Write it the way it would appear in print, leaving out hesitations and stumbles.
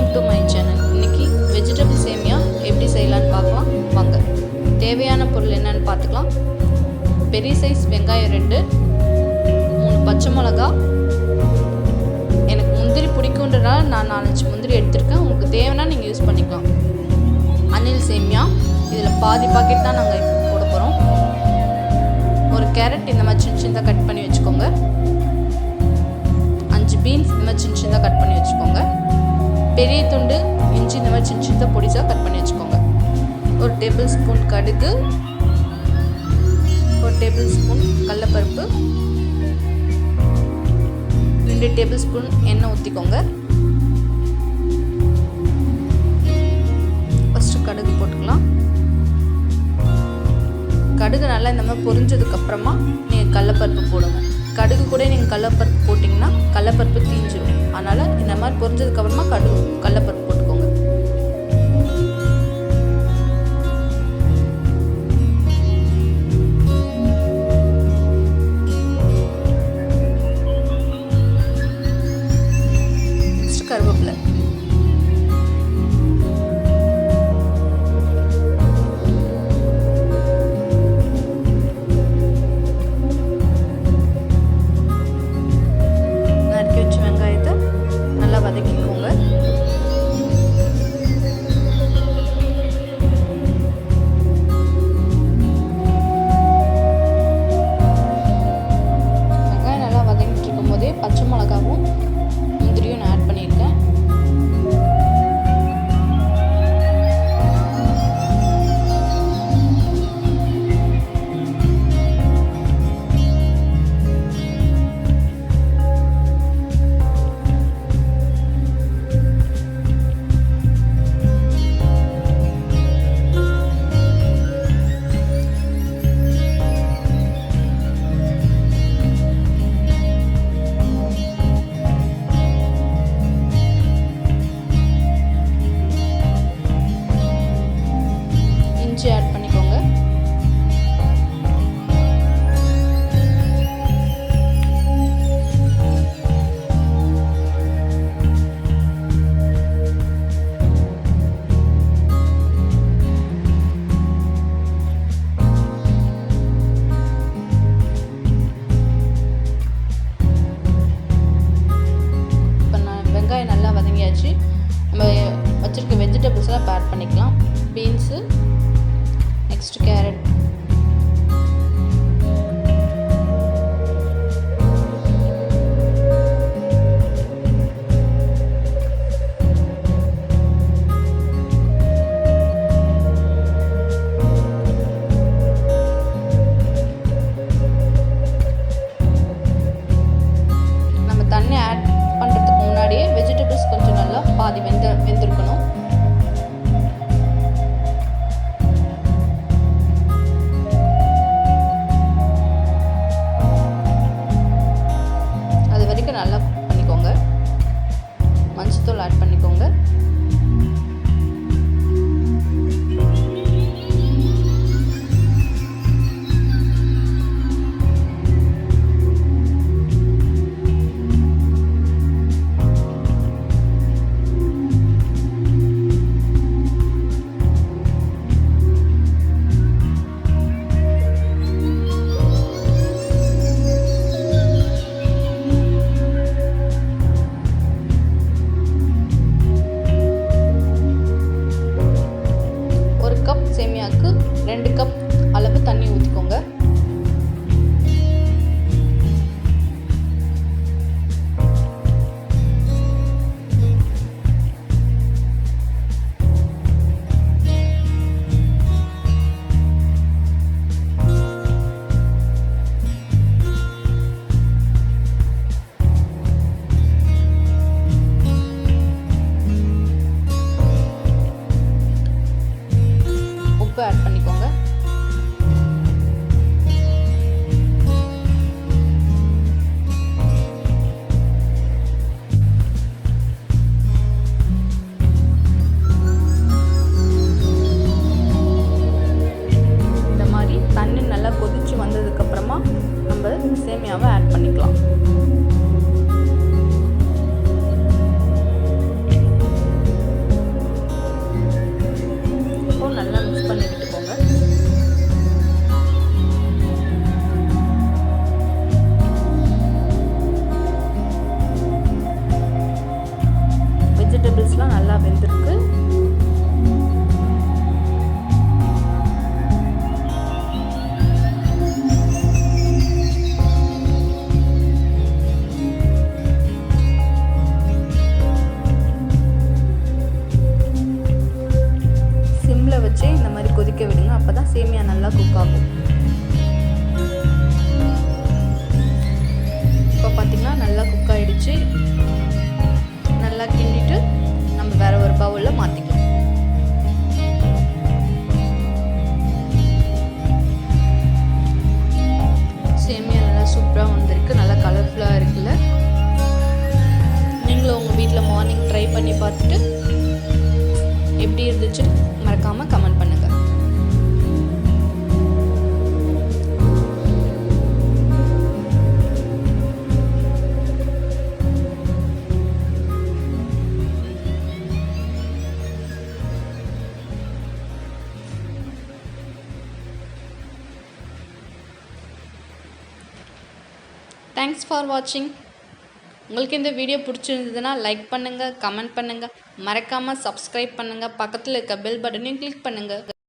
Welcome to my channel. இன்றைக்கி vegetable சேமியா எப்படி செய்யலான்னு பார்க்கலாம் வாங்க. தேவையான பொருள் என்னன்னு பார்த்துக்கலாம். பெரிய சைஸ் வெங்காயம் 2, 3 பச்சை மிளகா. எனக்கு முந்திரி பிடிக்குன்றதால நான் 4-5 முந்திரி எடுத்திருக்கேன். உங்களுக்கு தேவைன்னா நீங்கள் யூஸ் பண்ணிக்கலாம். அனில் சேமியா, இதில் பாதி பாக்கெட் தான் நாங்கள் இப்போ போட போகிறோம். ஒரு கேரட் இந்த மாதிரி சின்ன சின்னதாக கட் பண்ணி வச்சுக்கோங்க. 5 பீன்ஸ் இந்த மாதிரி சின்ன சின்னதாக கட் பண்ணி வச்சுக்கோங்க. பெரிய துண்டு இஞ்சி இந்த மாதிரி சின்ன சின்னதாக பொடிசாக கட் பண்ணி வச்சுக்கோங்க. ஒரு டேபிள் ஸ்பூன் கடுகு, ஒரு டேபிள் ஸ்பூன் கடலைப்பருப்பு, 2 டேபிள் ஸ்பூன் எண்ணெய் ஊற்றிக்கோங்க. ஃபஸ்ட்டு கடுகு போட்டுக்கலாம். கடுகு நல்லா இந்த மாதிரி பொரிஞ்சதுக்கப்புறமா நீங்கள் கடலைப்பருப்பு போடுங்க. கடுகு கூட நீங்கள் கடலைப்பருப்பு போட்டிங்கன்னா கடலைப்பருப்பு தீஞ்சிடும். அதனால் இந்த மாதிரி பொரிஞ்சதுக்கப்புறமா கடலைப்பருப்பு போட்டுக்கோங்க. நெக்ஸ்ட் கருவேப்பிலை, வதக்கிக்கோங்க. வெங்காயம் நல்லா வதக்கிட்டு இருக்கும் போதே பச்சை மிளகாவும் முந்திரியும் நான் ஆட் பண்ணியிருக்கேன். ஆட் பண்ணிக்கோங்க. இப்போ வெங்காயம் நல்லா வதங்கியாச்சு. நம்ம வச்சிருக்க வெஜிடபிள்ஸ் எல்லாம் ஆட் பண்ணிக்கலாம். பீன்ஸு, next carrot, நம்ம தண்ணி ஆட் பண்ணுறதுக்கு முன்னாடியே வெஜிடபிள்ஸ் கொஞ்சம் நல்லா பாதி வெந்திருக்கணும். நல்லா பண்ணிக்கோங்க. மஞ்சத்தூள் ஆட் பண்ணிக்கோங்க. சேமியாவுக்கு 2 கப் அளவு தண்ணி ஊற்றிக்கோங்க. ஆட் பண்ணிக்கோங்க. இந்த மாதிரி தண்ணி நல்லா கொதிச்சு வந்ததுக்கு அப்புறமா நம்ம சேமியாவை ஆட் பண்ணிக்கலாம். இந்த மாதிரி கொதிக்க விடுங்க. அப்போ தான் சேமியா நல்லா குக் ஆகும். இப்போ பார்த்திங்கன்னா நல்லா குக் ஆகிடுச்சு. நல்லா கிண்டிட்டு நம்ம வேறு ஒரு பவுலில் மாற்றிக்கலாம். சேமியா நல்லா சூப்பராக வந்திருக்கு. நல்லா கலர்ஃபுல்லாக இருக்குல்ல. நீங்களும் உங்கள் வீட்டில் மார்னிங் ட்ரை பண்ணி பார்த்துட்டு எப்படி இருந்துச்சு மறக்காமல் கமெண்ட் பண்ணுங்கள். தேங்க்ஸ் ஃபார் வாட்சிங். உங்களுக்கு இந்த வீடியோ பிடிச்சிருந்ததுன்னா லைக் பண்ணுங்கள், கமெண்ட் பண்ணுங்கள், மறக்காமல் சப்ஸ்கிரைப் பண்ணுங்கள், பக்கத்தில் இருக்க பெல் பட்டனையும் கிளிக் பண்ணுங்கள்.